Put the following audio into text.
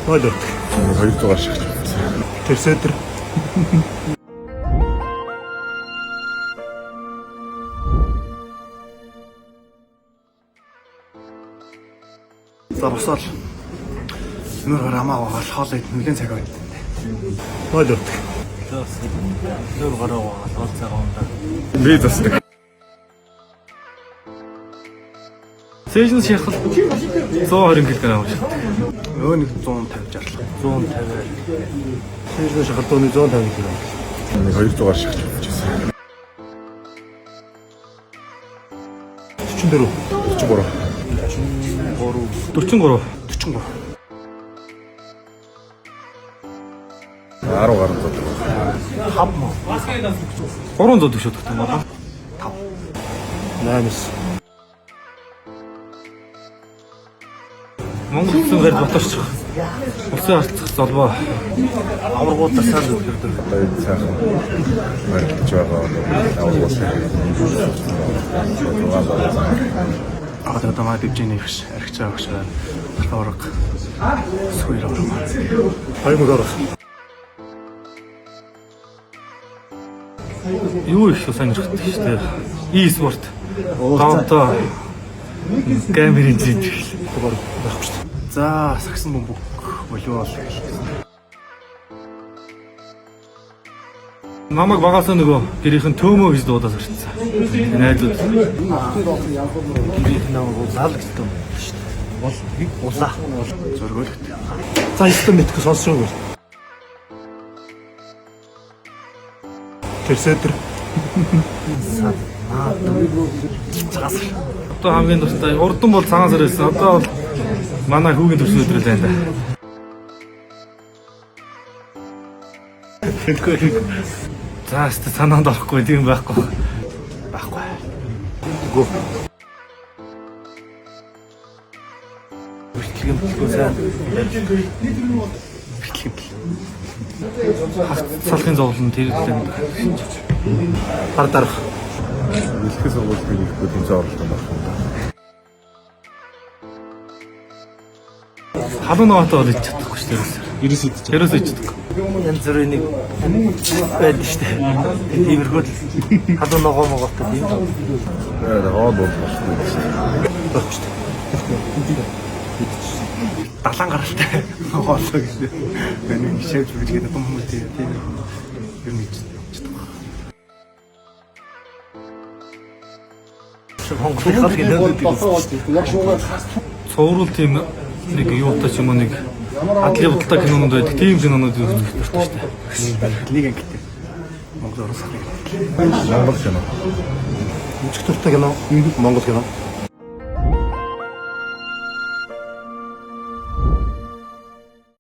0-4. 200 шиг. Тэрсэдэр. За босоод нөр хамаагаа хоолой нэгэн цаг байна. 0-4. Нөр гараа хоол цагаан да. Би засдаг. Сежн шахал 120 кг авах шүү. Өө нэг 150 60. 150. Сежн шахалтууны 150 кг. 200 шиг чивчихсэн. 44. 43. 43. 43. 10 гаруй зод. 5 мөн. 300 төгшөд өгсөн байна. 8. Монгол улсын гард боторч. Улсын харилцах золбоо. Аврагуудаа сайн зөвлөрдөг. Тэгээд сайхан барилдаж байгаа авуулсан. Одоо маа дивжиний биш архич байгаа гэж байна. Орог. Сүйр орог. 2000 орох. Юу их сонирхдаг шүү дээ. E-спорт. Гаунтаа камерын зэвэр Байхгүй шүү дээ. За сагсан бөмбөг волейбол. намайг багасаа нөгөө гэрийнхэн төөмөө гэж дуудаад ирсэн. Найзууд Гэрийнх нь улаал гэж юм шүү дээ. Улаа. Зөргөлт. За ихтэй мэдгүй сонсоогүй. Тэрсэдэр. Цагаас. одоо хамгийн дуртай урдан бол цагаан сар байсан. Одоо бол манай хүүгийн төрсөн өдрөл байна да. За хэвээ санаанд орохгүй тийм байхгүй. Байхгүй. Гүү. Бичлэгэн сайн. Салхын зовлон тэр гэдэг. Хар дарах. Дэлхийн сургуульд хийхгүй тэмцээн оролцсон байна. Халуун наваатай бол ич чадахгүй шүү дээ. Ерөөс ичдэг. Янз бүрийн нэг байдаг шүү дээ. Тиймэрхүү халуун ногоо могоотой тийм. Тэгээд хоол болчихсон. Байхгүй шүү дээ. Далаан гаралтай хоолой гэсэн. Миний хичээж бүлгээд том хүмүүс тийм юм ичдэг. Монголын хал гэдэг. Цовруул тийм нэг юутай ч юм уу нэг адлын худалдаа кинонууд байдаг. Тийм кинонууд үзэх хэрэгтэй шүү дээ. Нэг ангитай. Монгол орос хал. Монгол кино. Өчигдөртэй кино. Монгол кино.